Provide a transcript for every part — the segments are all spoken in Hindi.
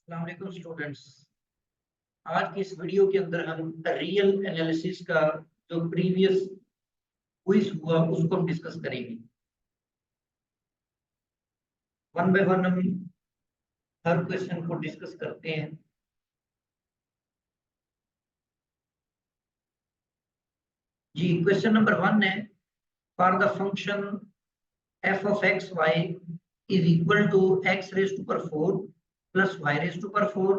अस्सलाम वालेकुम स्टूडेंट्स। आज की इस वीडियो के अंदर हम रियल एनालिसिस का जो प्रीवियस क्विज हुआ उसको हम डिस्कस करेंगे। वन बाय वन हम हर क्वेश्चन को डिस्कस करते हैं। जी, क्वेश्चन नंबर 1 है, for the function f of x y is equal to x raised to power 4 plus y raised to power 4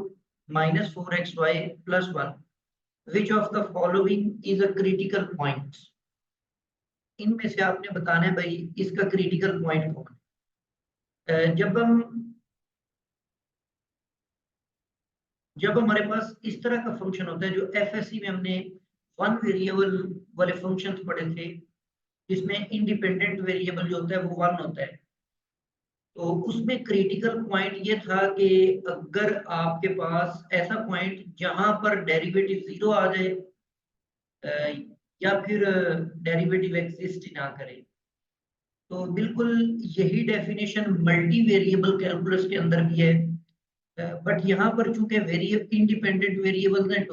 minus 4xy plus 1, which of the following is a critical point? इनमें से आपने बताना है भाई इसका क्रिटिकल पॉइंट कौन है। जब हमारे पास इस तरह का फंक्शन होता है, जो एफएससी में हमने वन वेरिएबल वाले फंक्शंस पढ़े थे, जिसमें इंडिपेंडेंट वेरिएबल जो होता है वो वन होता है, तो उसमें क्रिटिकल पॉइंट ये था कि अगर आपके पास ऐसा पॉइंट जहां पर डेरिवेटिव जीरो आ जाए अ, या फिर डेरिवेटिव एग्जिस्ट ना करे, तो बिल्कुल यही डेफिनेशन मल्टी वेरिएबल कैलकुलस के अंदर भी है। बट यहाँ पर चूंकि वेरिएबल इंडिपेंडेंट वेरिएबल है,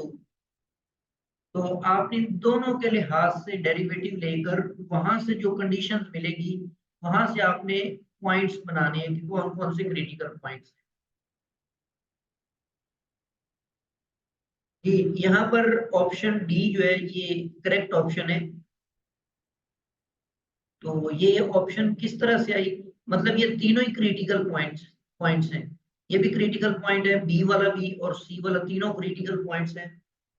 तो आपने दोनों के लिहाज से डेरिवेटिव लेकर वहां से जो कंडीशंस मिलेगी वहां से आपने पॉइंट्स बनाने हैं कि कौन कौन से क्रिटिकल पॉइंट्स हैं। जी, यहाँ पर ऑप्शन डी जो है ये करेक्ट ऑप्शन है। तो ये ऑप्शन किस तरह से आई, मतलब ये तीनों ही क्रिटिकल पॉइंट्स पॉइंट्स हैं। ये भी क्रिटिकल पॉइंट है, बी वाला भी और सी वाला, तीनों क्रिटिकल पॉइंट्स हैं।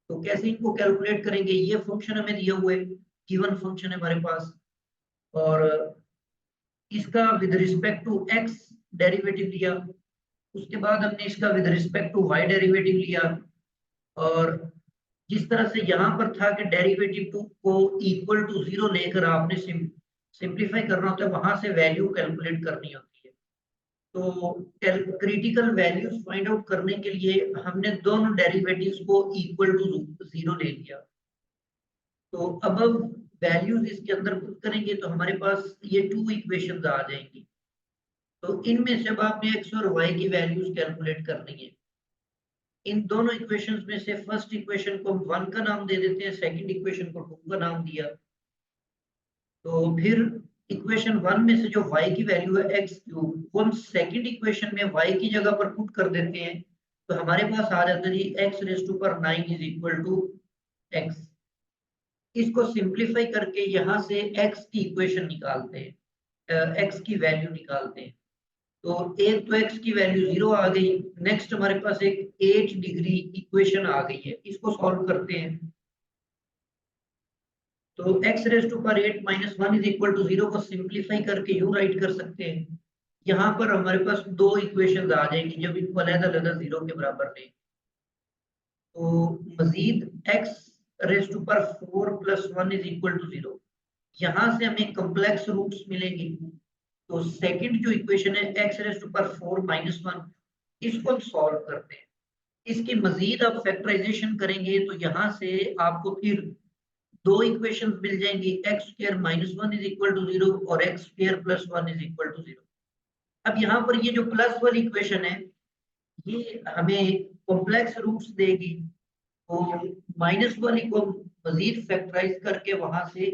तो कैसे इनको कैलकुलेट करेंगे, ये फंक्शन हमें दिया हुआ है, गिवन फंक्शन है हमारे पास, और इसका with respect to x derivative लिया, उसके बाद हमने इसका with respect to y derivative लिया, और जिस तरह से यहाँ पर था कि डेरिवेटिव टू को इक्वल टू जीरो लेकर आपने सिंप्लीफाई करना होता है, वहां से वैल्यू कैलकुलेट करनी होती है। तो क्रिटिकल वैल्यूज फाइंड आउट करने के लिए हमने दोनों डेरिवेटिव्स को इक्वल टू जीरो ले लिया। तो अब वैल्यूज इसके अंदर पुट करेंगे तो हमारे पास ये टू इक्वेशंस आ जाएंगी। तो इनमें से अब आपने एक्स और वाई की वैल्यूज कैलकुलेट करनी है। इन दोनों इक्वेशंस में से फर्स्ट इक्वेशन को हम वन का नाम दे देते हैं, सेकंड इक्वेशन को टू का नाम दिया। तो फिर इक्वेशन वन में से जो y की वैल्यू है एक्स क्यूब, वो हम सेकंड इक्वेशन में y की जगह पर पुट कर देते हैं, तो हमारे पास आ जाता है जी x raise to power 9 is equal to x। इसको सिंप्लीफाई करके यहाँ से x की इक्वेशन निकालते हैं, x की वैल्यू निकालते हैं। तो एक तो x की वैल्यू जीरो आ गई। नेक्स्ट हमारे पास एक 8 डिग्री इक्वेशन आ गई है, इसको सॉल्व करते हैं। तो x raise to power 8 minus 1 is equal to 0 को सिंप्लीफाई करके यूं राइट कर सकते हैं। यहाँ पर हमारे पास दो इक्वेशंस आ जाएंगी जब इनको अलग-अलग जीरो के बराबर लें। तो मजीद x raise to power 4 plus 1 is equal to 0, यहाँ से हमें कॉम्प्लेक्स रूट्स मिलेंगी। तो सेकंड जो इक्वेशन है x raise to power 4 minus 1, इसको हम सॉल्व करते हैं। इसकी मजीद आप फैक्टराइजेशन करेंगे तो यहाँ से आपको फिर दो इक्वेशंस मिल जाएंगी, x square minus 1 is equal to 0 और x square plus 1 is equal to 0। अब यहाँ पर ये जो प्लस वाली इक्वेशन है ये हमें कॉम्प्लेक्स रूट्स देगी, तो माइनस वाली को मजीद फैक्टराइज करके वहां से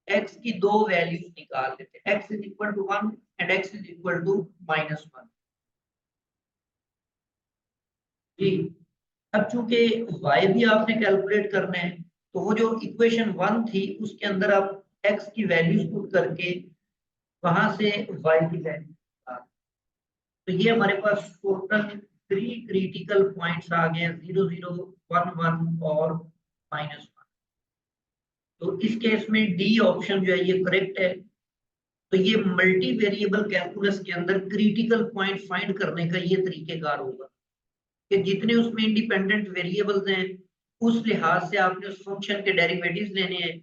x की दो वैल्यूज निकाल लेते हैं, x is equal to 1 and x is equal to minus 1। जी, अब चूंकि y भी आपने कैलकुलेट करना है, तो वो जो इक्वेशन 1 थी उसके अंदर आप x की वैल्यूज पुट करके वहां से y की वैल्यू, तो ये हमारे पास टोटल थ्री क्रिटिकल पॉइंट्स आ गए, 0 0 1 1 और माइनस 1। तो इस केस में डी ऑप्शन जो है ये करेक्ट है। तो ये मल्टी वेरिएबल कैलकुलस के अंदर क्रिटिकल पॉइंट फाइंड करने का ये तरीकेकार होगा कि जितने उसमें इंडिपेंडेंट वेरिएबल्स हैं उस लिहाज से आपने उस फंक्शन के डेरिवेटिव्स लेने हैं,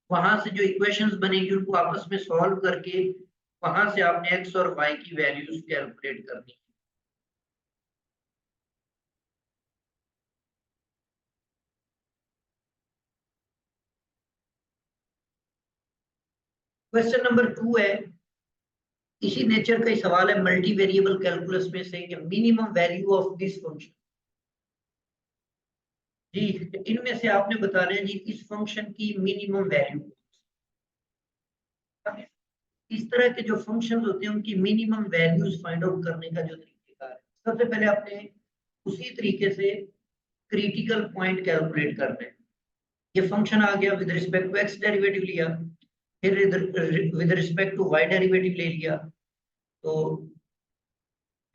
वहां से जो इक्वेशंस बनेंगी उनको आपस में सॉल्व करके वहां से आपने एक्स और वाई की वैल्यूज कैलकुलेट करनी है। क्वेश्चन नंबर 2 है, इसी नेचर का ही सवाल है मल्टी वेरिएबल कैलकुलस में से कि minimum value of this function. जी, इनमें से आपने बताना है जी इस फंक्शन की मिनिमम वैल्यू। इस तरह के जो फंक्शंस होते हैं उनकी मिनिमम वैल्यूज फाइंड आउट करने का जो तरीका है, सबसे पहले आपने उसी तरीके से क्रिटिकल पॉइंट कैलकुलेट करना है। ये फंक्शन आ गया, with respect to x derivative लिया, फिर with respect to y derivative ले लिया, तो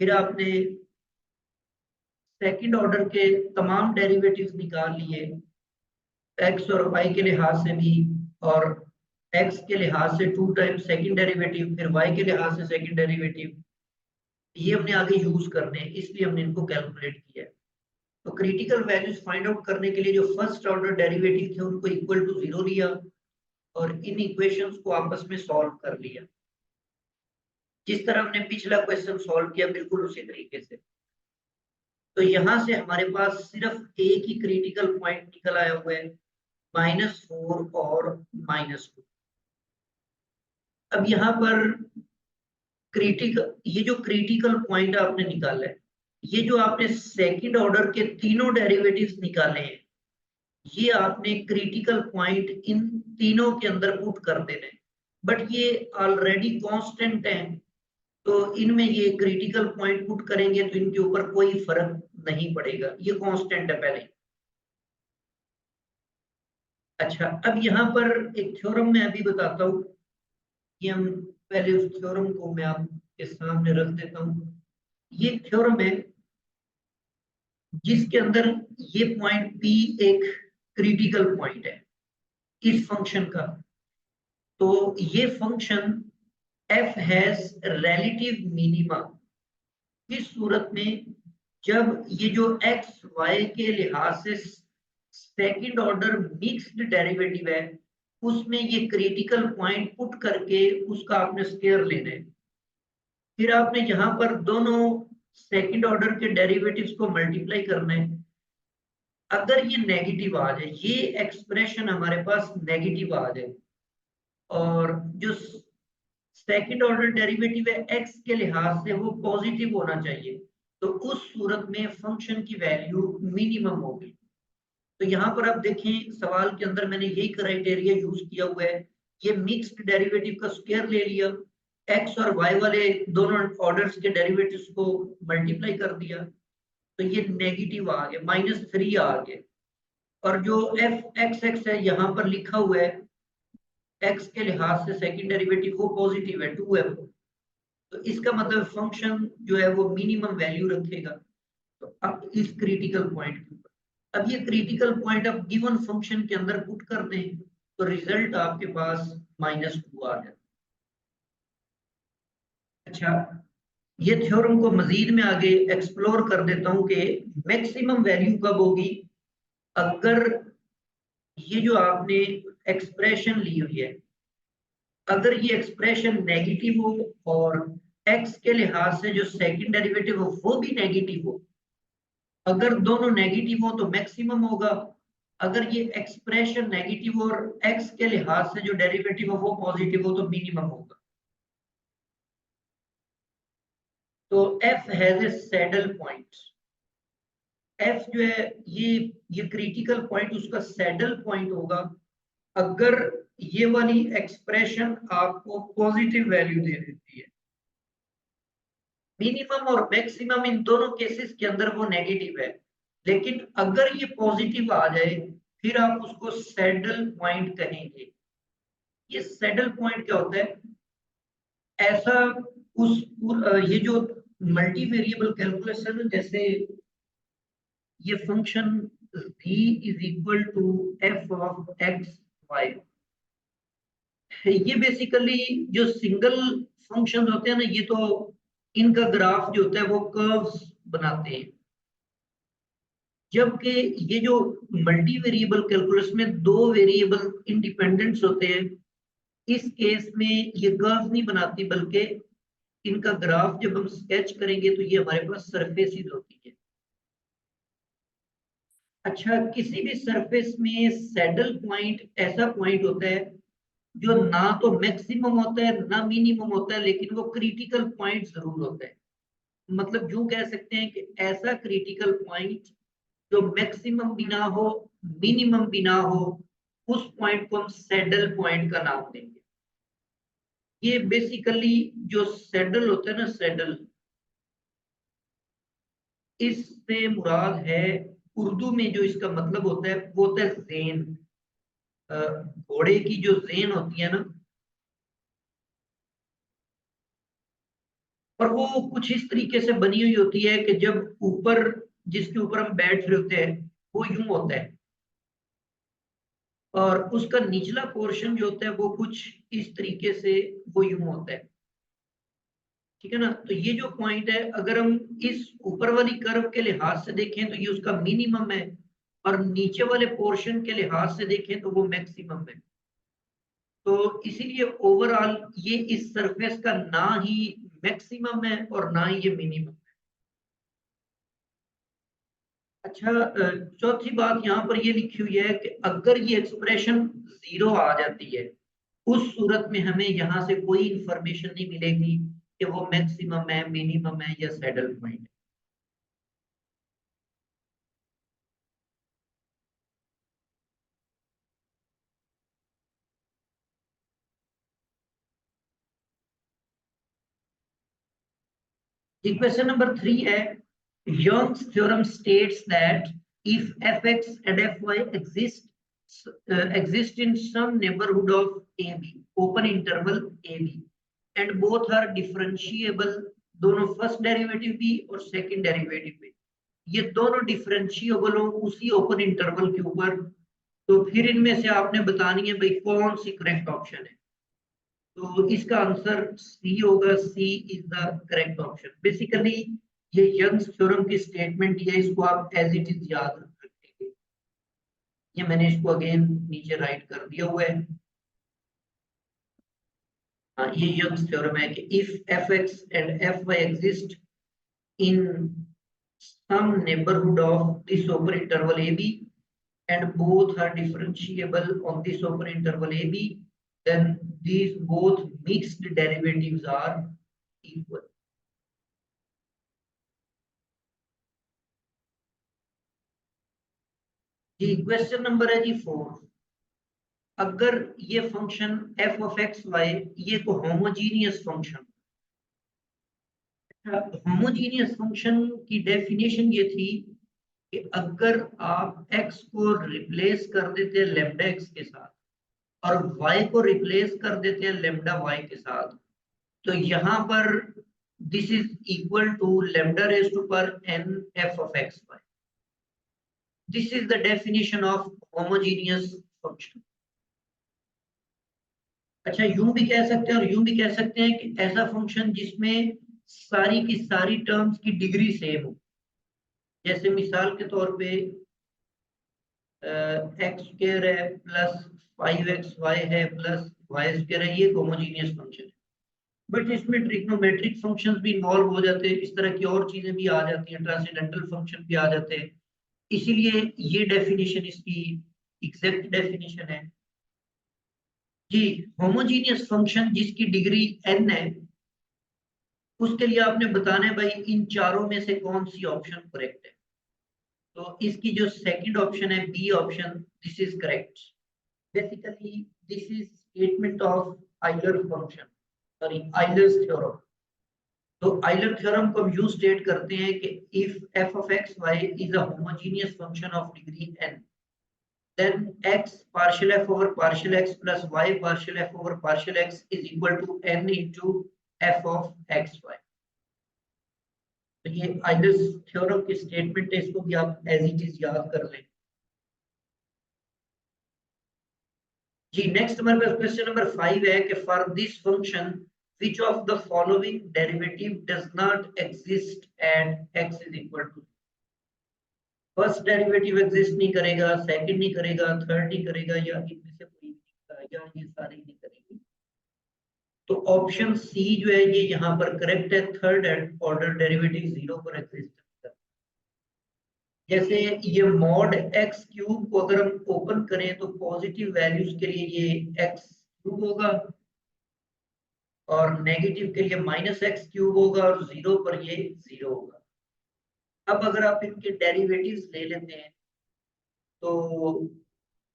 फिर आपने सेकंड ऑर्डर के तमाम डेरिवेटिव्स निकाल लिए, एक्स और वाई के लिहाज से भी, और एक्स के लिहाज से 2 टाइम्स सेकंड डेरिवेटिव, फिर वाई के लिहाज से सेकंड डेरिवेटिव, ये हमने आगे यूज करने हैं, इसलिए हमने इनको कैलकुलेट किया है। तो क्रिटिकल वैल्यूज फाइंड आउट करने के लिए जो फर्स्ट ऑर्डर डेरिवेटिव थे उनको इक्वल टू 0 लिया और इन इक्वेशंस को आपस में सॉल्व कर लिया, जिस तरह हमने पिछला क्वेश्चन सॉल्व किया बिल्कुल उसी तरीके से। तो यहां से हमारे पास सिर्फ एक ही क्रिटिकल पॉइंट निकल आया हुआ है, -4 और -2। अब यहाँ पर ये जो क्रिटिकल पॉइंट आपने निकाला है, ये जो आपने सेकंड ऑर्डर के तीनों डेरिवेटिव्स निकाले हैं, ये आपने क्रिटिकल पॉइंट इन तीनों के अंदर पुट कर देने, बट ये ऑलरेडी कांस्टेंट है, तो इनमें ये क्रिटिकल पॉइंट पुट करेंगे तो इनके ऊपर कोई फर्क नहीं पड़ेगा, ये कांस्टेंट है पहले। अच्छा, अब यहाँ पर एक थ्योरम मैं अभी बताता हूँ कि हम पहले उस थ्योरम को मैं आपके सामने रख देता हूँ। ये थ्योरम है जिसके अंदर ये पॉइंट P एक क्रिटिकल पॉइंट है इस फंक्शन का। तो ये फंक्शन f हैज रिलेटिव मिनिमा किस सूरत में, जब ये जो x y के लिहाज से सेकंड ऑर्डर मिक्स्ड डेरिवेटिव है उसमें ये क्रिटिकल पॉइंट पुट करके उसका आपने स्क्वायर लेना है। फिर आपने यहाँ पर दोनों सेकंड ऑर्डर के डेरिवेटिव्स को मल्टीप्लाई करना है। अगर ये नेगेटिव आ जाए, ये एक्सप्रेशन हमारे पास नेगेटिव आ जाए और जो सेकंड ऑर्डर डेरिवेटिव है x के लिहाज से वो पॉजिटिव होना चाहिए, तो उस सूरत में फंक्शन की वैल्यू मिनिमम होगी। तो यहाँ पर आप देखें सवाल के अंदर मैंने यही क्राइटेरिया यूज किया हुआ है, ये मिक्स्ड डेरिवेटिव का स्क्वायर ले लिया, x और y वाले दोनों ऑर्डर्स के डेरिवेटिव्स को मल्टीप्लाई कर दिया, तो ये नेगेटिव आ गया, -3 आ गया, और जो एफ एक्स एक्स है यहाँ पर लिखा हुआ है x के लिहाज से सेकंड डेरिवेटिव वो पॉजिटिव है 2f, तो इसका मतलब फंक्शन जो है वो मिनिमम वैल्यू रखेगा। तो अब इस क्रिटिकल पॉइंट के ऊपर, अब ये क्रिटिकल पॉइंट अब गिवन फंक्शन के अंदर पुट कर दें तो रिजल्ट आपके पास -2 आ जाए। अच्छा, ये थ्योरम को मजीद में आगे एक्सप्लोर कर देता हूं कि मैक्सिमम वैल्यू कब होगी, अगर ये जो आपने एक्सप्रेशन ली हुई है, अगर ये एक्सप्रेशन नेगेटिव हो और x के लिहाज से जो सेकंड डेरिवेटिव हो वो भी नेगेटिव हो, अगर दोनों नेगेटिव हो तो मैक्सिमम होगा, अगर ये एक्सप्रेशन नेगेटिव और x के लिहाज से जो डेरिवेटिव हो वो पॉजिटिव हो तो मिनिमम होगा। तो f has a saddle point, f जो है ये क्रिटिकल पॉइंट उसका सैडल पॉइंट होगा अगर ये वाली एक्सप्रेशन आपको पॉजिटिव वैल्यू दे देती है। मिनिमम और मैक्सिमम इन दोनों केसेस के अंदर वो नेगेटिव है, लेकिन अगर ये पॉजिटिव आ जाए फिर आप उसको सैडल पॉइंट कहेंगे। ये सैडल पॉइंट क्या होता है, ऐसा ये जो मल्टी वेरिएबल कैलकुलेशन, जैसे ये function v is equal to f of x y, ये बेसिकली जो सिंगल फंक्शन होते हैं ना, ये तो इनका ग्राफ जो होता है वो कर्व्स बनाते हैं, जबकि ये जो मल्टी वेरिएबल कैलकुलस में दो वेरिएबल इंडिपेंडेंट्स होते हैं, इस केस में ये कर्व नहीं बनाती बल्कि इनका ग्राफ जब हम स्केच करेंगे तो ये हमारे पास सरफेसेस होती है। अच्छा, किसी भी सरफेस में सैडल पॉइंट ऐसा पॉइंट होता है जो ना तो मैक्सिमम होता है ना मिनिमम होता है, लेकिन वो क्रिटिकल पॉइंट जरूर होता है। मतलब यूं कह सकते हैं कि ऐसा क्रिटिकल पॉइंट जो मैक्सिमम भी ना हो मिनिमम भी ना हो, उस पॉइंट को हम सैडल पॉइंट का नाम देंगे। ये बेसिकली जो सैडल होता है ना, सैडल, इससे मुराद है, उर्दू में जो इसका मतलब होता है वो होता है ज़ेन। घोड़े की जो ज़ेन होती है ना, और वो कुछ इस तरीके से बनी हुई होती है कि जब ऊपर, जिसके ऊपर हम बैठ रहे होते हैं, वो यूं होता है, और उसका निचला पोर्शन जो होता है वो कुछ इस तरीके से वो यूं होता है। ठीक है ना? तो ये जो पॉइंट है, अगर हम इस ऊपर वाली कर्व के लिहाज से देखें तो ये उसका मिनिमम है, और नीचे वाले पोर्शन के लिहाज से देखें तो वो मैक्सिमम है। तो इसीलिए ओवरऑल ये इस सरफेस का ना ही मैक्सिमम है और ना ही ये मिनिमम। अच्छा, चौथी बात यहाँ पर ये लिखी हुई है कि अगर ये एक्सप्रेशन जीरो आ जाती है, उस सूरत में हमें यहाँ से कोई इंफॉर्मेशन नहीं मिलेगी कि वो मैक्सिमम है, मिनिमम है या सैडल पॉइंट है। Question number 3 है, Young's theorem states that if fx and fy exist in some neighborhood of AB, open interval AB, and both are differentiable, दोनों फर्स्ट डेरिवेटिव भी और सेकंड डेरिवेटिव भी, ये दोनों डिफरेंशिएबल हो उसी ओपन इंटरवल के ऊपर, तो फिर इनमें से आपने बतानी है भाई कौन सी करेक्ट ऑप्शन है। तो इसका आंसर सी होगा, C is the correct option. Basically ये यंग्स थ्योरम की स्टेटमेंट है, इसको आप एज इट इज याद रखेंगे। ये मैंने इसको अगेन नीचे राइट कर दिया हुआ है। हाँ, ये यंग्स थ्योरम है कि if f x and f y exist in some neighborhood of this open interval AB and both are differentiable on this open interval AB, then these both mixed derivatives are equal. जी, क्वेश्चन नंबर है जी 4। अगर ये फंक्शन f ऑफ एक्स वाई ये को होमोजीनियस फंक्शन, होमोजीनियस फंक्शन की डेफिनेशन ये थी कि अगर आप x को रिप्लेस कर देते हैं लेम्डा x के साथ और y को रिप्लेस कर देते हैं लेम्डा y के साथ, तो यहाँ पर this is equal to lambda raise to power n f of x y. This is the definition of homogeneous function. अच्छा, यूं भी कह सकते हैं और यूं भी कह सकते हैं कि ऐसा फंक्शन जिसमें सारी की सारी टर्म्स की डिग्री सेम हो। जैसे मिसाल के तौर पे एक्स स्क्वायर है प्लस 5xy है प्लस वाई स्क्वायर है, ये होमोजीनियस फंक्शन है। बट इसमें ट्रिग्नोमेट्रिक फंक्शंस भी इन्वॉल्व हो जाते हैं, इस तरह की और चीजें भी आ जाती हैं, ट्रांसेंडेंटल फंक्शन भी आ जाते हैं। इसीलिए ये डेफिनेशन इसकी एग्जैक्ट डेफिनेशन है जी। होमोजीनियस फंक्शन जिसकी डिग्री n है, उसके लिए आपने बताना है भाई इन चारों में से कौन सी ऑप्शन करेक्ट है। तो इसकी जो सेकंड ऑप्शन है, b option, this is correct. Basically this is statement of Euler function, sorry Euler's theorem. तो आइलर थ्योरम को हम यूं स्टेट करते हैं कि if f of x y is a homogeneous function of degree n, then x partial f over partial x plus y partial f over partial x is equal to n into f of x y। तो ये आइलर्स थ्योरम की स्टेटमेंट है, इसको भी आप एज इट इज याद कर लें जी। नेक्स्ट हमारे पास क्वेश्चन नंबर 5 है कि for this function which of the following derivative does not exist at x is equal to, first derivative exist नहीं करेगा, सेकंड नहीं करेगा, थर्ड नहीं करेगा, या इनमें से कोई नहीं, या ये सारे नहीं करेंगे। तो ऑप्शन सी जो है ये यहाँ पर करेक्ट है, थर्ड ऑर्डर डेरिवेटिव जीरो पर एग्जिस्ट करता है। जैसे ये मॉड एक्स क्यूब को अगर हम ओपन करें तो पॉजिटिव वैल्यूज के लिए ये एक्स क्यूब होगा और नेगेटिव के लिए माइनस एक्स क्यूब होगा और जीरो पर ये जीरो होगा। अब अगर आप इनके डेरिवेटिव्स ले लेते हैं तो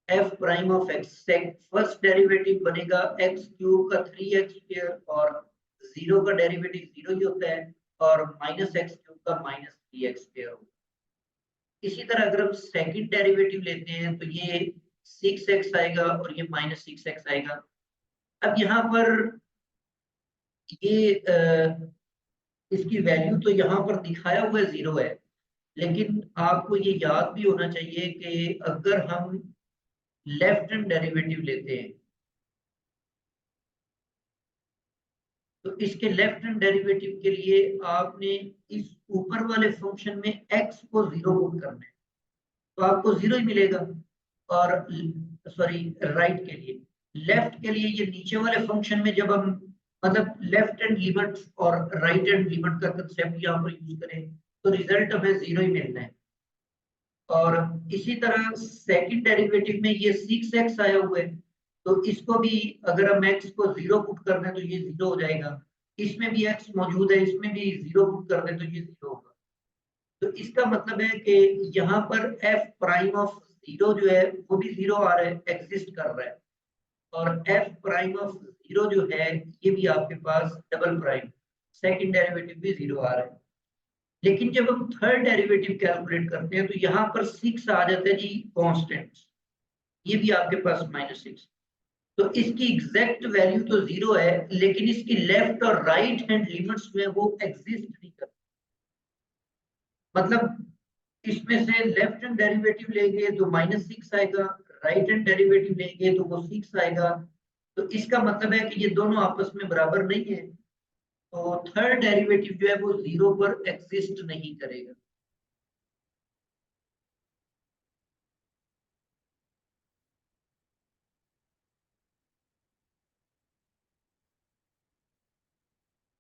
F prime of x first derivative बनेगा एक्स क्यूब का 3x² और जीरो का डेरिवेटिव जीरो ही होता है और माइनस एक्स क्यूब का -3x² होगा। इसी तरह अगर हम सेकंड डेरिवेटिव लेते हैं तो ये 6x आएगा और ये -6x आएगा। अब यहाँ पर ये इसकी वैल्यू तो यहाँ पर दिखाया हुआ जीरो है, लेकिन आपको ये याद भी होना चाहिए कि अगर हम लेफ्ट हैंड डेरिवेटिव लेते हैं तो इसके लेफ्ट हैंड डेरिवेटिव के लिए आपने इस ऊपर वाले फंक्शन में x को जीरो पुट करना है तो आपको जीरो ही मिलेगा। और सॉरी राइट के लिए, लेफ्ट के लिए ये नीचे वाले फंक्शन में जब हम मतलब लेफ्ट हैंड लिमिट और राइट हैंड लिमिट का कंसेप्ट यहाँ पर यूज करें तो रिजल्ट हमें जीरो ही मिलना है। और इसी तरह सेकंड डेरिवेटिव में ये 6x आया हुआ है तो इसको भी अगर हम x को जीरो पुट कर दें तो ये जीरो हो जाएगा। इसमें भी x मौजूद है, इसमें भी जीरो पुट कर दें तो ये जीरो होगा। तो इसका मतलब है कि यहाँ पर f प्राइम ऑफ जीरो जो है वो भी जीरो आ रहा है, एग्जिस्ट कर रहा है। और f प्राइम ऑफ जीरो जो है ये भी आपके पास डबल प्राइम सेकंड डेरिवेटिव भी जीरो आ रहा है। लेकिन जब हम थर्ड डेरिवेटिव कैलकुलेट करते हैं तो यहाँ पर 6 आ जाता है जी कांस्टेंट, ये भी आपके पास -6। तो इसकी एग्जैक्ट वैल्यू तो जीरो है लेकिन इसकी लेफ्ट और राइट हैंड लिमिट्स में वो एग्जिस्ट नहीं करती। मतलब इसमें से लेफ्ट हैंड डेरिवेटिव लेंगे तो -6 आएगा, राइट हैंड डेरिवेटिव लेंगे तो वो 6 आएगा। तो इसका मतलब है कि ये दोनों आपस में बराबर नहीं है, तो थर्ड डेरिवेटिव जो है वो जीरो पर एग्जिस्ट नहीं करेगा।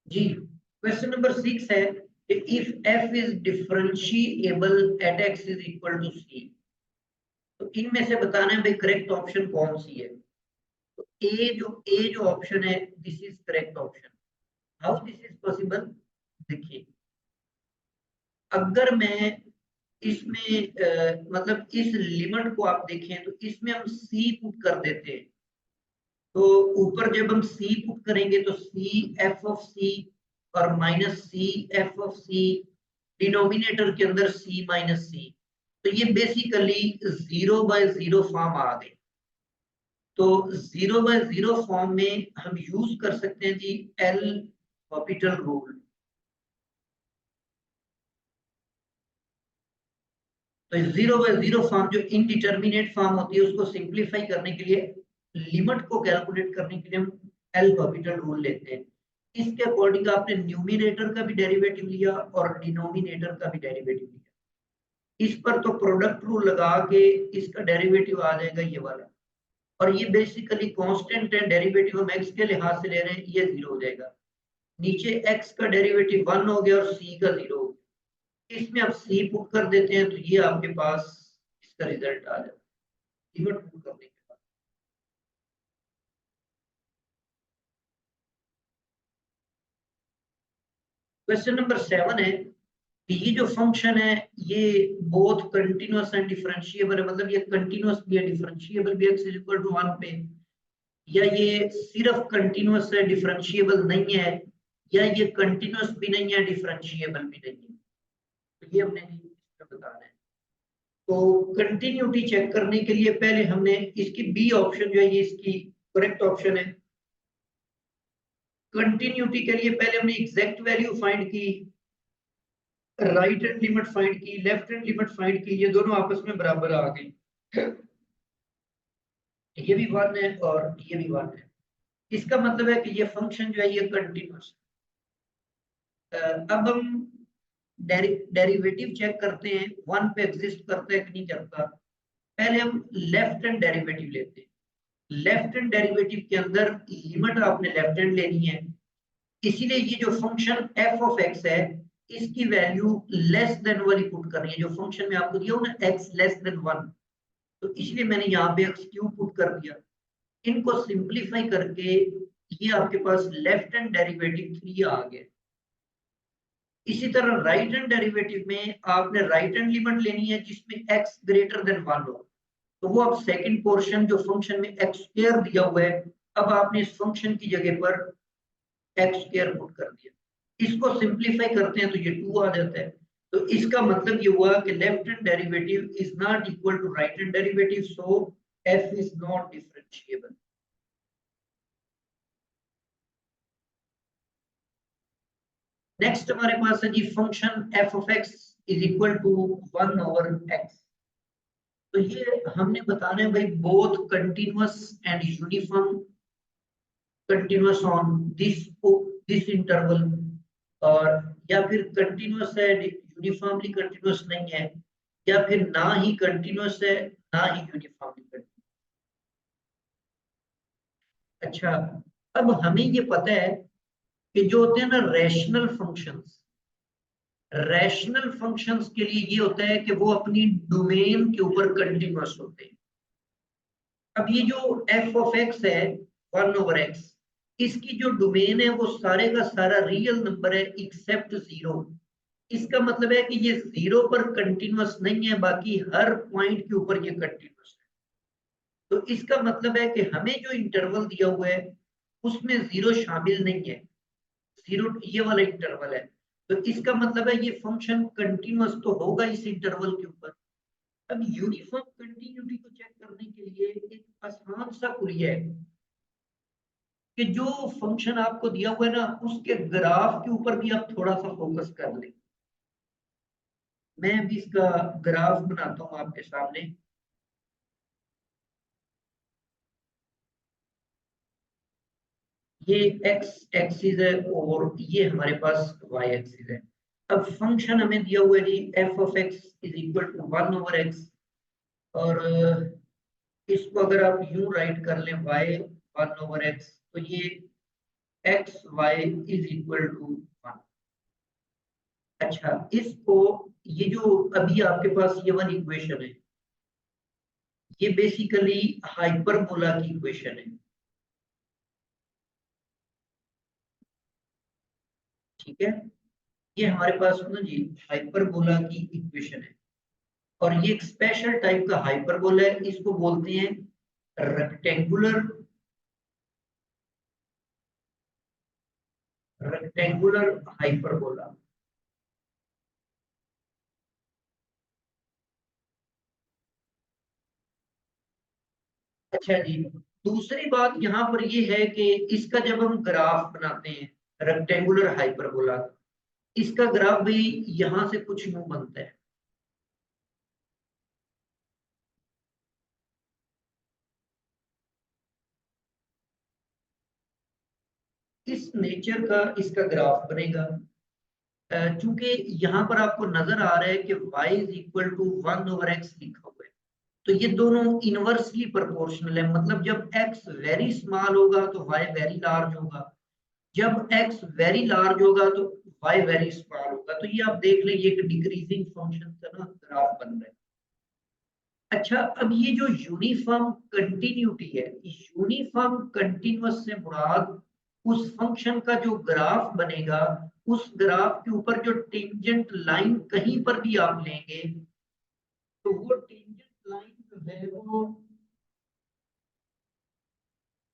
जी, क्वेश्चन नंबर 6 है if f is differentiable at x is equal to c, तो इनमें से बताना है भाई करेक्ट ऑप्शन कौन सी है। तो ए जो ऑप्शन है this is correct option. How this is possible, देखिए अगर मैं इसमें मतलब इस लिमिट को आप देखें तो इसमें हम c पुट कर देते हैं तो ऊपर जब हम c पुट करेंगे तो c f ऑफ c और -c f of c, denominator के अंदर c -c, तो ये बेसिकली 0/0 फॉर्म आ गई। तो 0/0 फॉर्म में हम यूज कर सकते हैं जी एल हॉपिटल रूल। तो 0/0 फॉर्म जो इनडिटर्मिनेट फॉर्म होती है उसको सिंप्लीफाई करने के लिए, लिमिट को कैलकुलेट करने के लिए हम एल हॉपिटल रूल लेते हैं। इसके अकॉर्डिंग आपने न्यूमिनेटर का भी डेरिवेटिव लिया और डिनोमिनेटर का भी डेरिवेटिव लिया। इस पर तो प्रोडक्ट रूल लगा के इसका डेरिवेटिव आ जाएगा ये वाला, और ये बेसिकली कांस्टेंट है, डेरिवेटिव हम x के लिहाज से ले रहे हैं, ये जीरो हो जाएगा। नीचे x का डेरिवेटिव 1 हो गया और c का 0 हो गया। इसमें आप c पुट कर देते हैं तो ये आपके पास इसका रिजल्ट आ जाता है लिमिट पुट करने के बाद। क्वेश्चन नंबर 7 है कि ये जो फंक्शन है ये बोथ कंटिन्यूअस एंड डिफरेंशिएबल है, मतलब ये कंटिन्यूअस भी है डिफरेंशिएबल भी x इज इक्वल टू 1 पे, या ये सिर्फ कंटिन्यूअस है डिफरेंशिएबल नहीं है, या ये कंटिन्यूअस भी नहीं है डिफरेंशिएबल भी नहीं है। तो ये हमने बताना है। तो कंटिन्यूटी चेक करने के लिए पहले हमने इसकी बी ऑप्शन जो है ये इसकी करेक्ट ऑप्शन है। कंटिन्यूटी के लिए पहले हमने एग्जैक्ट वैल्यू फाइंड की, राइट हैंड लिमिट फाइंड की, लेफ्ट हैंड लिमिट फाइंड की, ये दोनों आपस में बराबर आ गई। ये भी 1 है और ये भी 1 है, इसका मतलब है कि ये फंक्शन जो है ये कंटिन्यूअस। अब हम डेरिवेटिव चेक करते हैं 1 पे एग्जिस्ट करता है कि नहीं करता। पहले हम लेफ्ट हैंड डेरिवेटिव लेते हैं। लेफ्ट हैंड डेरिवेटिव के अंदर लिमिट आपने लेफ्ट हैंड लेनी है, इसीलिए ये जो फंक्शन f ऑफ x है इसकी वैल्यू लेस देन वाली पुट करनी है, जो फंक्शन में आपको दिया हो ना x लेस देन 1, तो इसलिए मैंने यहाँ पे x क्यूब पुट कर दिया। इनको सिंप्लीफाई करके ये आपके पास लेफ्ट हैंड डेरिवेटिव 3 आ गया। इसी तरह राइट हैंड डेरिवेटिव में आपने राइट हैंड लिमिट लेनी है जिसमें x ग्रेटर देन 1 हो, तो वो अब सेकंड पोर्शन जो फंक्शन में x स्क्वायर दिया हुआ है, अब आपने इस फंक्शन की जगह पर x स्क्वायर पुट कर दिया। इसको सिंप्लीफाई करते हैं तो ये 2 आ जाता है। तो इसका मतलब ये हुआ कि left hand derivative is not equal to right hand derivative, so f is not differentiable. Next हमारे पास है जी function f of x is equal to 1 over x। तो ये हमने बताना है भाई both continuous and uniform continuous on this interval, और या फिर कंटिन्यूअस है यूनिफॉर्मली कंटिन्यूअस नहीं है, या फिर ना ही कंटिन्यूअस है ना ही यूनिफॉर्मली कंटिन्यूअस। अच्छा, अब हमें ये पता है कि जो होते हैं ना रैशनल फंक्शंस के लिए ये होता है कि वो अपनी डोमेन के ऊपर कंटिन्यूअस होते हैं। अब ये जो f ऑफ x है 1 ओवर x, इसकी जो डोमेन है वो सारे का सारा रियल नंबर है एक्सेप्ट 0। इसका मतलब है कि ये 0 पर कंटिन्यूअस नहीं है, बाकी हर पॉइंट के ऊपर ये कंटिन्यूअस है। तो इसका मतलब है कि हमें जो इंटरवल दिया हुआ है उसमें 0 शामिल नहीं है, 0 ये वाला इंटरवल है। तो इसका मतलब है ये फंक्शन कंटिन्यूअस तो होगा इस इंटरवल के ऊपर। अब यूनिफॉर्म कंटिन्यूटी को चेक करने के लिए एक आसान सा कुरिया है कि जो फंक्शन आपको दिया हुआ है ना उसके ग्राफ के ऊपर भी आप थोड़ा सा फोकस कर लें। मैं भी इसका ग्राफ बनाता हूं आपके सामने। ये x एक्सिस है और ये हमारे पास y एक्सिस है। अब फंक्शन हमें दिया हुआ है जी f of x is equal to 1 over x, और इसको अगर आप यूं राइट कर लें y 1 ओवर x, तो ये x y is equal to 1। अच्छा, इसको ये जो अभी आपके पास ये वाली इक्वेशन है ये बेसिकली हाइपरबोला की इक्वेशन है, ठीक है। ये हमारे पास ना जी हाइपरबोला की इक्वेशन है, और ये एक स्पेशल टाइप का हाइपरबोला है, इसको बोलते हैं रेक्टेंगुलर रेक्टेंगुलर हाइपरबोला। अच्छा जी, दूसरी बात यहाँ पर ये है कि इसका जब हम ग्राफ बनाते हैं रेक्टेंगुलर हाइपरबोला, इसका ग्राफ भी यहां से कुछ यूं बनता है। इस नेचर का इसका ग्राफ बनेगा। चूंकि यहाँ पर आपको नजर आ रहा है कि y is equal to 1 over x लिखा हुआ है, तो ये दोनों इनवर्सली प्रोपोर्शनल है। मतलब जब x वेरी स्मॉल होगा तो y वेरी लार्ज होगा, जब x वेरी लार्ज होगा तो y वेरी स्मॉल होगा। तो ये आप देख लें, ये एक डिक्रीजिंग फंक्शन का ना ग्राफ बन रहा है। अच्छा, अब ये जो यूनिफॉर्म कंटिन्यूटी है, यूनिफॉर्म कंटिन्यूअस से मुराद उस फंक्शन का जो ग्राफ बनेगा, उस ग्राफ के ऊपर जो टेंजेंट लाइन कहीं पर भी आप लेंगे, तो वो टेंजेंट लाइन जो है वो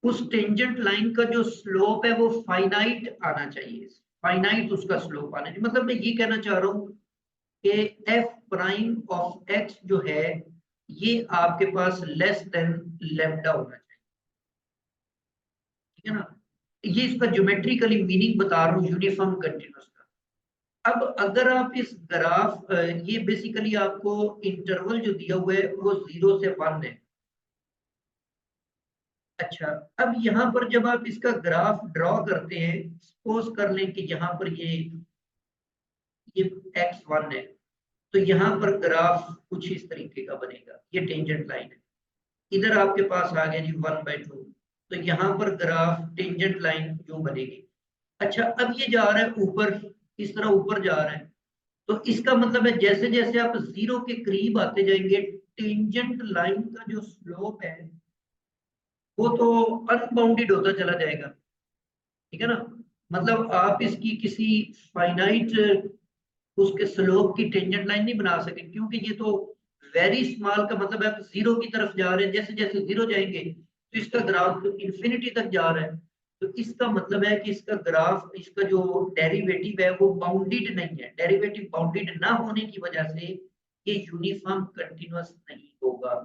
उस टेंजेंट लाइन का जो स्लोप है वो फाइनाइट आना चाहिए, फाइनाइट उसका स्लोप आना चाहिए। मतलब मैं ये कहना चाह रहा हूँ कि एफ प्राइम ऑफ एक्स जो है ये आपके पास लेस देन लेम्डा होना चाहिए, ठीक है ना। ये इसका ज्योमेट्रिकली मीनिंग बता रहा हूँ यूनिफॉर्म कंटिन्यूअस का। अब अगर आप इस ग्राफ ये बेसिकली आपको इंटरवल जो दिया हुआ है वो 0 से 1 है। अच्छा, अब यहाँ पर जब आप इसका ग्राफ ड्रॉ करते हैं, सपोज कर लें कि यहाँ पर ये x1 है, तो यहाँ पर ग्राफ कुछ इस तरीके का बनेगा। ये टेंजेंट लाइन है, इधर आपके पास आ गया जी 1/2, तो यहाँ पर ग्राफ टेंजेंट लाइन यूं बनेगी। अच्छा, अब ये जा रहा है ऊपर, इस तरह ऊपर जा रहा है, तो इसका मतलब है जैसे जैसे आप 0 के करीब आते जाएंगे टेंजेंट लाइन का जो स्लोप है वो तो अनबाउंडेड होता चला जाएगा, ठीक है ना। मतलब आप इसकी किसी फाइनाइट उसके स्लोप की टेंजेंट लाइन नहीं बना सके, क्योंकि ये तो वेरी स्मॉल का मतलब आप जीरो की तरफ जा रहे हैं, जैसे जैसे जीरो जाएंगे तो इसका ग्राफ तो इंफिनिटी तक जा रहा है। तो इसका मतलब है कि इसका ग्राफ, इसका जो डेरिवेटिव है वो बाउंडेड नहीं है। डेरिवेटिव बाउंडेड ना होने की वजह से ये यूनिफॉर्म कंटिन्यूअस नहीं होगा।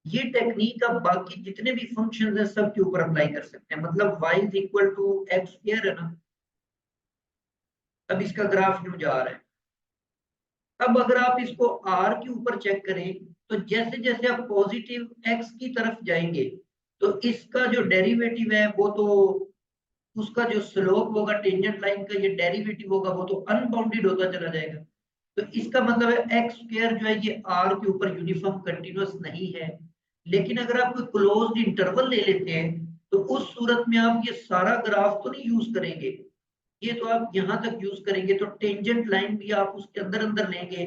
ये टेक्निक आप बाकी जितने भी फंक्शन है सब के ऊपर अप्लाई कर सकते हैं। मतलब y is equal to x square है ना, अब इसका ग्राफ यूं जा रहा है। अब अगर आप इसको r के ऊपर चेक करें तो जैसे जैसे आप पॉजिटिव x की तरफ जाएंगे तो इसका जो डेरिवेटिव है वो तो, उसका जो स्लोप होगा टेंजेंट लाइन का, ये डेरिवेटिव होगा वो तो अनबाउंडेड होता चला जाएगा। तो इसका मतलब है एक्स स्क्वायर जो है ये आर के ऊपर यूनिफॉर्म कंटिन्यूअस नहीं है। लेकिन अगर आप कोई क्लोज्ड इंटरवल ले लेते हैं तो उस सूरत में आप ये सारा ग्राफ तो नहीं यूज करेंगे, ये तो आप यहां तक यूज करेंगे। तो टेंजेंट लाइन भी आप उसके अंदर अंदर लेंगे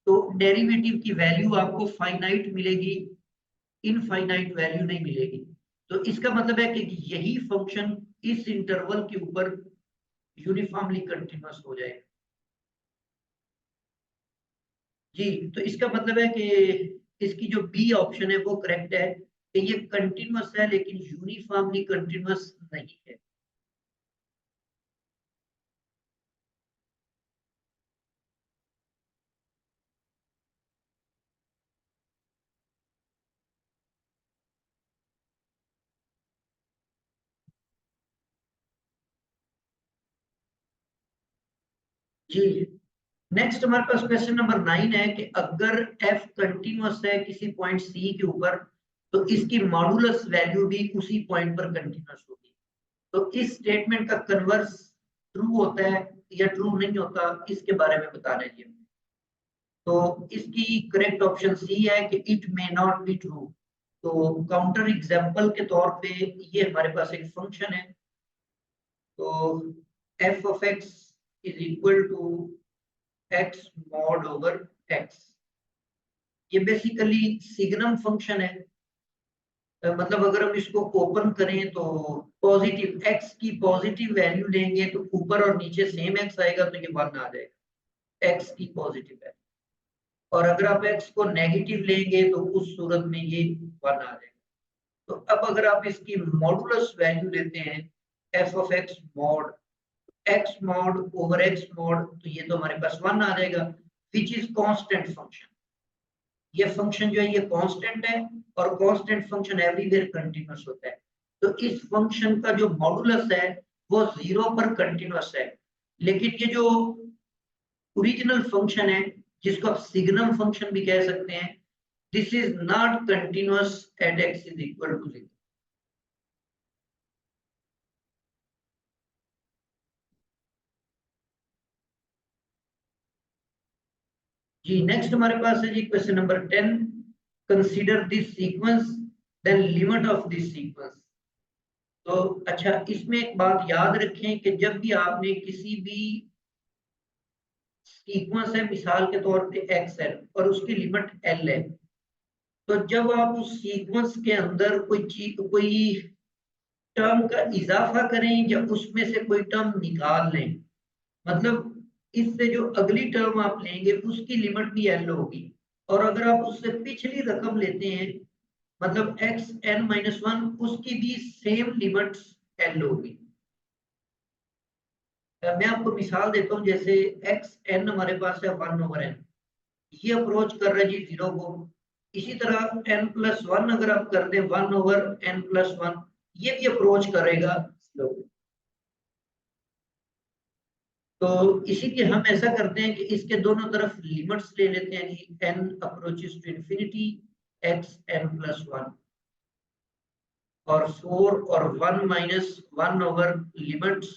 तो डेरिवेटिव की वैल्यू आपको फाइनाइट मिलेगी, इनफाइनाइट वैल्यू नहीं मिलेगी। तो इसका मतलब है कि यही फंक्शन इस इंटरवल के ऊपर यूनिफॉर्मली कंटिन्यूअस हो जाएगा। जी, तो इसका मतलब है कि इसकी जो बी ऑप्शन है वो करेक्ट है कि ये कंटिन्यूअस है लेकिन यूनिफॉर्मली कंटिन्यूअस नहीं है। जी, नेक्स्ट हमारे पास क्वेश्चन नंबर 9 है कि अगर एफ कंटिन्यूअस है किसी पॉइंट सी के ऊपर तो इसकी मॉडुलस वैल्यू भी उसी पॉइंट पर कंटिन्यूअस होगी। तो इस स्टेटमेंट का कन्वर्स ट्रू होता है या ट्रू नहीं होता, इसके बारे में बता रहे हैं। तो इसकी करेक्ट ऑप्शन सी है कि it may not be true. तो काउंटर एग्जांपल के तौर पे ये हमारे पास एक फंक्शन है। तो f of x is equal to x mod over x. ये बेसिकली सिग्नम फंक्शन है। मतलब अगर हम इसको ओपन करें तो पॉजिटिव एक्स की पॉजिटिव वैल्यू लेंगे तो ऊपर और नीचे सेम एक्स आएगा तो ये 1 आ जाएगा, एक्स की पॉजिटिव वैल्यू। और अगर आप एक्स को नेगेटिव लेंगे तो उस सूरत में ये 1 आ जाएगा। तो अब अगर आप इसकी मॉडुलस वैल्यू लेते हैं F of x mod over x mod, तो ये तो हमारे पास 1 आ जाएगा, विच इज कांस्टेंट फंक्शन। ये फंक्शन जो है ये कांस्टेंट है और कांस्टेंट फंक्शन एवरीवेयर कंटीन्यूअस होता है। तो इस फंक्शन का जो मॉडुलस है वो 0 पर कंटीन्यूअस है। लेकिन ये जो ओरिजिनल फंक्शन है जिसको आप सिग्नम फंक्शन भी कह सकते हैं, this is not continuous at x is equal to 0। जी, नेक्स्ट हमारे पास है जी question number 10। Consider this sequence then limit of this sequence. तो अच्छा, इसमें एक बात याद रखें कि जब भी आपने किसी भी सीक्वेंस है, मिसाल के तौर पे एक्स है और उसकी लिमिट एल है, तो जब आप उस सीक्वेंस के अंदर कोई चीज, कोई टर्म का इजाफा करें या उसमें से कोई टर्म निकाल लें, मतलब इससे जो अगली टर्म आप लेंगे उसकी लिमिट भी एल होगी। और अगर आप उससे पिछली रकम लेते हैं, मतलब एक्स एन माइनस वन, उसकी भी सेम लिमिट एल होगी। मैं आपको मिसाल देता हूँ, जैसे एक्स एन हमारे पास है 1/n, ये अप्रोच कर रहा है जी 0 को। इसी तरह n प्लस वन अगर आप कर दें 1/n+1, ये भी अप्रोच करेगा 0 को। तो इसीलिए हम ऐसा करते हैं कि इसके दोनों तरफ लिमिट्स ले लेते हैं जी, n approaches to infinity x n+1, और 4 और 1 minus 1 over limits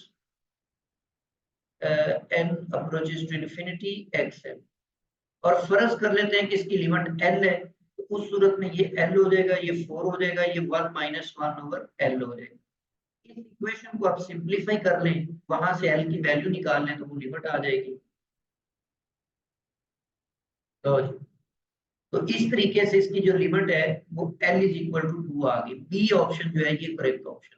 n approaches to infinity x n। और फर्ज कर लेते हैं कि इसकी लिमिट l है, तो उस सूरत में ये l हो जाएगा, ये 4 हो जाएगा, ये 1 माइनस 1 ओवर l हो जाएगा। इस इक्वेशन को आप सिंपलीफाई कर लें, वहां से l की वैल्यू निकाल लें तो वो लिमिट आ जाएगी। तो तो इस तरीके से इसकी जो लिमिट है वो L इज इक्वल टू 2 आ गई। बी ऑप्शन जो है ये करेक्ट ऑप्शन।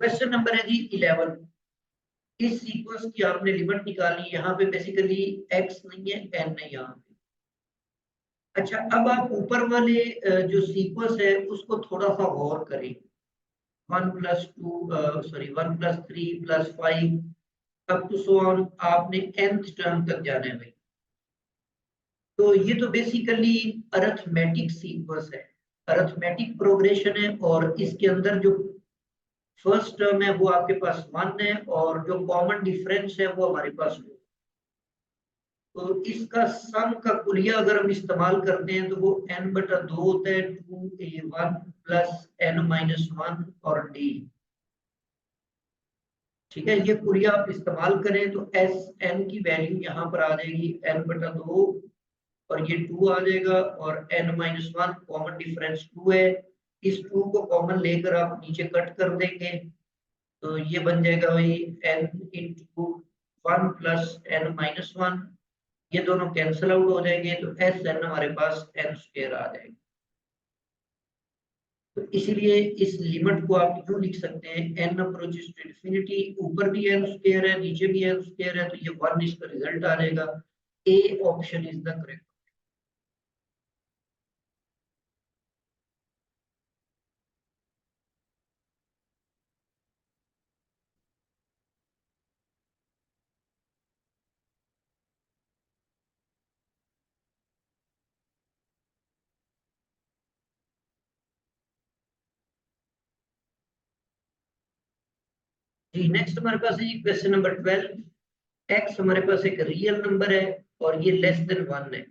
क्वेश्चन नंबर है जी 11। इस सीक्वेंस की आपने लिमिट निकाली, यहाँ पे बेसिकली x नहीं है n है यहाँ पे। अच्छा, अब आप ऊपर वाले जो सीक्वेंस है उसको थोड़ा सा गौर करें। 1+3+5 अप टू सो ऑन, आपने nth टर्म तक जाना है भाई। तो ये तो बेसिकली अरिथमेटिक सीक्वेंस है, अरिथमेटिक प्रोग्रेशन है, और इसके अंदर जो फर्स्ट टर्म है वो आपके पास 1 है और जो कॉमन डिफरेंस है वो हमारे पास 2। तो इसका सम का कुलिया अगर हम इस्तेमाल करते हैं तो वो n/2 होता है, 2a1 प्लस n-1 और d। ठीक है, ये कुलिया आप इस्तेमाल करें तो एस एन की वैल्यू यहाँ पर आ जाएगी n/2 और ये 2 आ जाएगा, और n-1 कॉमन डिफरेंस 2 है। इस 2 को कॉमन लेकर आप नीचे कट कर देंगे तो ये बन जाएगा भाई n/1 प्लस n-1। ये दोनों कैंसिल आउट हो जाएंगे तो एस एन हमारे पास n² आ जाएगा। तो इसीलिए इस लिमिट को आप यूं लिख सकते हैं, n अप्रोचेस टू इंफिनिटी, ऊपर भी n² है नीचे भी n² है, तो ये 1 इसका रिजल्ट आ जाएगा। A option is the correct. जी नेक्स्ट हमारे पास है क्वेश्चन नंबर 12। एक्स हमारे पास एक रियल नंबर है और ये लेस देन 1 है,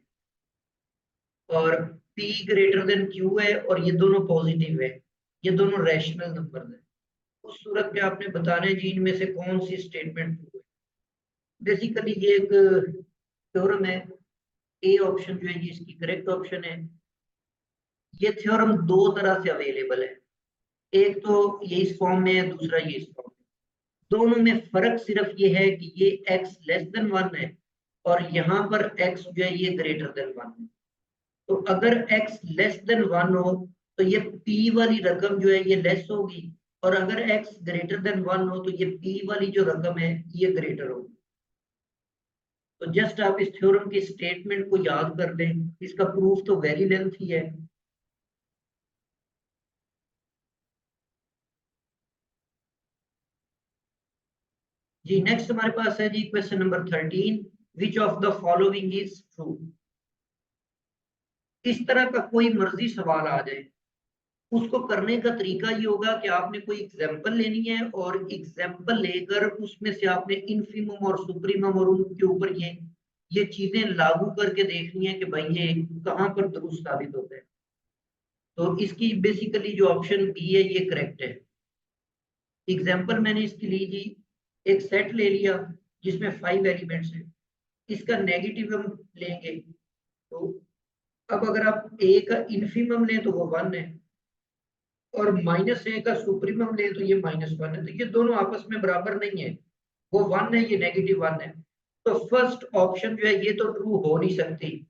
और p ग्रेटर देन q है, और ये दोनों पॉजिटिव है, ये दोनों रैशनल नंबर है। उस सूरत में आपने बताना है जी इनमें से कौन सी स्टेटमेंट ट्रू है। बेसिकली ये एक थ्योरम है, ए ऑप्शन जो है ये इसकी करेक्ट ऑप्शन है। ये थ्योरम दो तरह से अवेलेबल है, एक तो ये इस फॉर्म में है, दूसरा ये इस फॉर्म में। दोनों में फर्क सिर्फ ये है कि ये x लेस देन 1 है और यहाँ पर x जो है ये ग्रेटर देन 1 है। तो अगर x लेस देन 1 हो तो ये p वाली रकम जो है ये लेस होगी, और अगर x ग्रेटर देन 1 हो तो ये p वाली जो रकम है ये ग्रेटर होगी। तो जस्ट आप इस थ्योरम की स्टेटमेंट को याद कर लें, इसका प्रूफ तो वेरी लेंथी है। जी नेक्स्ट हमारे पास है जी question number 13। Which of the following is true. इस तरह का कोई मर्जी सवाल आ जाए, उसको करने का तरीका ये होगा कि आपने कोई एग्जांपल लेनी है और एग्जांपल लेकर उसमें से आपने इनफिमम और सुप्रीमम और उनके ऊपर ये चीजें लागू करके देखनी है कि भाई ये कहाँ पर दुरुस्त साबित होता है। तो इसकी बेसिकली जो ऑप्शन बी है ये करेक्ट है। एग्जांपल मैंने इसकी ली जी, एक सेट ले लिया जिसमें 5 एलिमेंट्स हैं, इसका नेगेटिव हम लेंगे तो अब अगर आप ए का इनफिमम लें तो वो 1 है, और -a का सुप्रीमम ले तो ये -1 है, तो ये दोनों आपस में बराबर नहीं है, वो 1 है ये -1 है। तो फर्स्ट ऑप्शन जो है ये तो ट्रू हो नहीं सकती,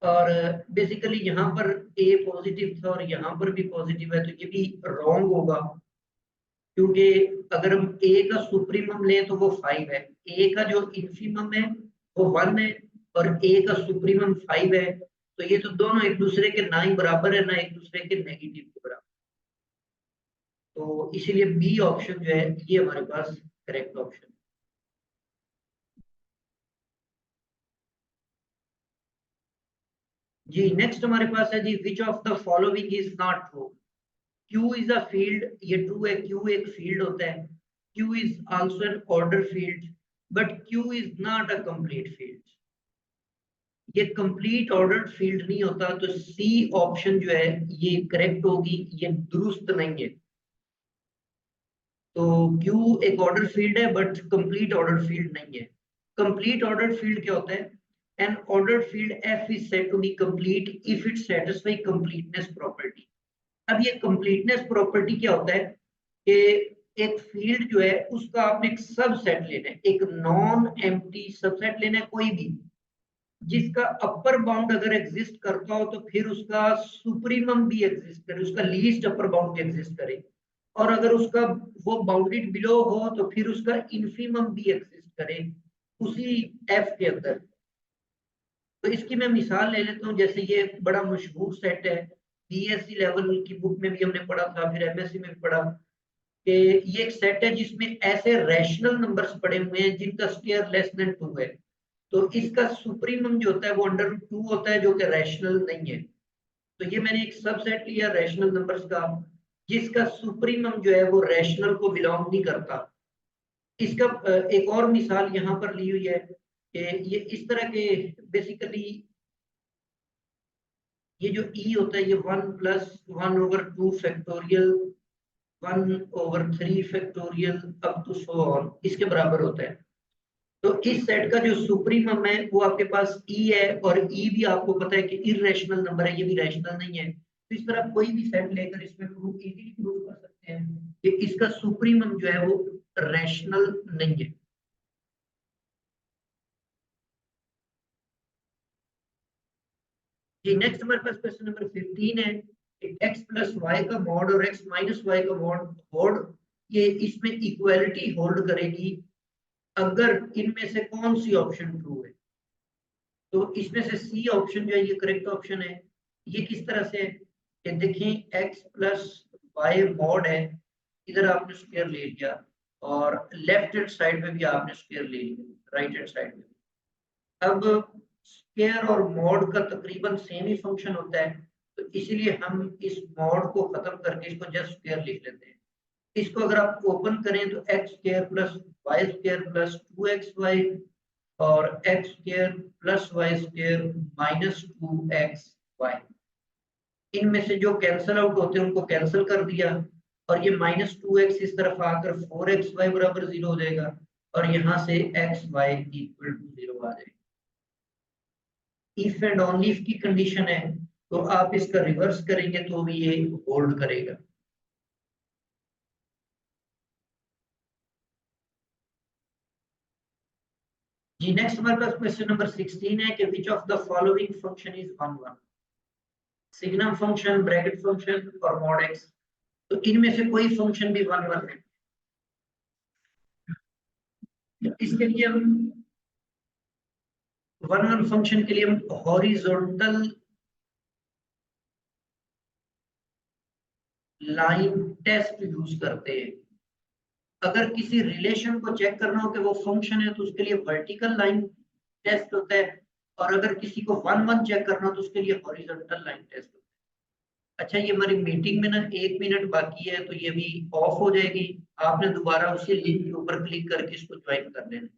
और बेसिकली यहाँ पर a पॉजिटिव था और यहाँ पर भी पॉजिटिव है, तो ये भी रॉन्ग होगा, क्योंकि अगर हम a का सुप्रीमम लें तो वो 5 है, a का जो इनफिमम है वो 1 है, और a का सुप्रीमम 5 है। तो ये तो दोनों एक दूसरे के ना ही बराबर है ना एक दूसरे के नेगेटिव के बराबर। तो इसीलिए बी ऑप्शन जो है ये हमारे पास करेक्ट ऑप्शन। जी नेक्स्ट हमारे पास है जी which of the following is not true. Q is a field, ये ट्रू है, क्यू एक फील्ड होता है। Q is also an order field, but Q is not a complete field. ये कंप्लीट ऑर्डर्ड फील्ड नहीं होता, तो सी ऑप्शन जो है ये करेक्ट होगी, ये दुरुस्त नहीं है। तो क्यू एक ऑर्डर फील्ड है बट कंप्लीट ऑर्डर फील्ड नहीं है। कंप्लीट ऑर्डर फील्ड क्या होता है? An order field F is said to be complete if it satisfy completeness property. अब ये कंप्लीटनेस प्रॉपर्टी क्या होता है कि एक फील्ड जो है उसका आपने एक सबसेट लेना है, एक नॉन एम्प्टी सबसेट लेना है कोई भी, जिसका अपर बाउंड अगर एग्जिस्ट करता हो तो फिर उसका सुप्रीमम भी एग्जिस्ट करे, उसका लीस्ट अपर बाउंड भी एग्जिस्ट करे, और अगर उसका वो बाउंडेड बिलो हो तो फिर उसका इन्फीमम भी एग्जिस्ट करे उसी एफ के अंदर। तो इसकी मैं मिसाल ले लेता हूँ, जैसे ये बड़ा मशहूर सेट है, बीएससी लेवल की बुक में भी हमने पढ़ा था, फिर एमएससी में भी पढ़ा, कि ये एक सेट है जिसमें ऐसे रैशनल नंबर्स पड़े हुए हैं जिनका स्क्वायर लेस देन 2 है। तो इसका सुप्रीमम जो होता है वो √2 होता है, जो कि रैशनल नहीं है। तो ये मैंने एक सबसेट लिया रैशनल नंबर्स का, जिसका सुप्रीमम जो है वो रैशनल को बिलोंग नहीं करता। इसका एक और मिसाल यहाँ पर ली हुई है कि ये इस तरह के बेसिकली ये जो ई होता है ये 1 + 1/2 factorial 1/3 factorial up to so on इसके बराबर होता है। तो इस सेट का जो सुप्रीमम है वो आपके पास ई है, और ई भी आपको पता है कि इरेशनल नंबर है, ये भी रैशनल नहीं है। तो इस तरह कोई भी सेट लेकर इसमें प्रूफ इजीली प्रूव कर सकते हैं कि इसका सुप्रीमम जो है वो रैशनल नहीं है। जी नेक्स्ट हमारे पास क्वेश्चन नंबर 15 है, x + y का मॉड और x - y का मॉड ये इसमें इक्वालिटी होल्ड करेगी अगर इनमें से कौन सी ऑप्शन ट्रू है। तो इसमें से सी ऑप्शन जो है ये करेक्ट ऑप्शन है। ये किस तरह से है कि देखें x + y मॉड है, इधर आपने स्क्वायर ले लिया और लेफ्ट हैंड साइड में भी आपने स्क्वायर ले लिया, राइट हैंड साइड में। अब स्क्वायर और मॉड का तकरीबन सेम ही फंक्शन होता है, तो इसीलिए हम इस मॉड को खत्म करके इसको जस्ट स्क्वायर लिख लेते हैं। इसको अगर आप ओपन करें तो x² + y² + 2xy और x² + y² - 2xy, इनमें से जो कैंसल आउट होते हैं उनको कैंसिल कर दिया, और ये -2x इस तरफ आकर 4xy बराबर 0 हो जाएगा, और यहाँ से xy = 0 आ जाएगा। इफ एंड ओनली इफ की कंडीशन है, तो आप इसका रिवर्स करेंगे तो भी ये होल्ड करेगा। जी नेक्स्ट हमारे पास क्वेश्चन नंबर 16 है कि विच of the following function is 1 1, signum function, bracket function और मॉड एक्स। तो इनमें से कोई फंक्शन भी 1 1 है। इसके लिए हम 1 1 फंक्शन के लिए हम हॉरिजॉन्टल लाइन टेस्ट यूज करते हैं। अगर किसी रिलेशन को चेक करना हो कि वो फंक्शन है तो उसके लिए वर्टिकल लाइन टेस्ट होता है, और अगर किसी को 1 1 चेक करना हो तो उसके लिए हॉरिजॉन्टल लाइन टेस्ट होता है। अच्छा, ये हमारी मीटिंग में ना 1 मिनट बाकी है, तो ये भी ऑफ हो जाएगी। आपने दोबारा उसी लिंक के ऊपर क्लिक करके इसको ज्वाइन कर लेना।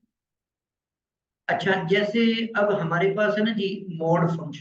अच्छा, जैसे अब हमारे पास है ना जी मॉड फंक्शन,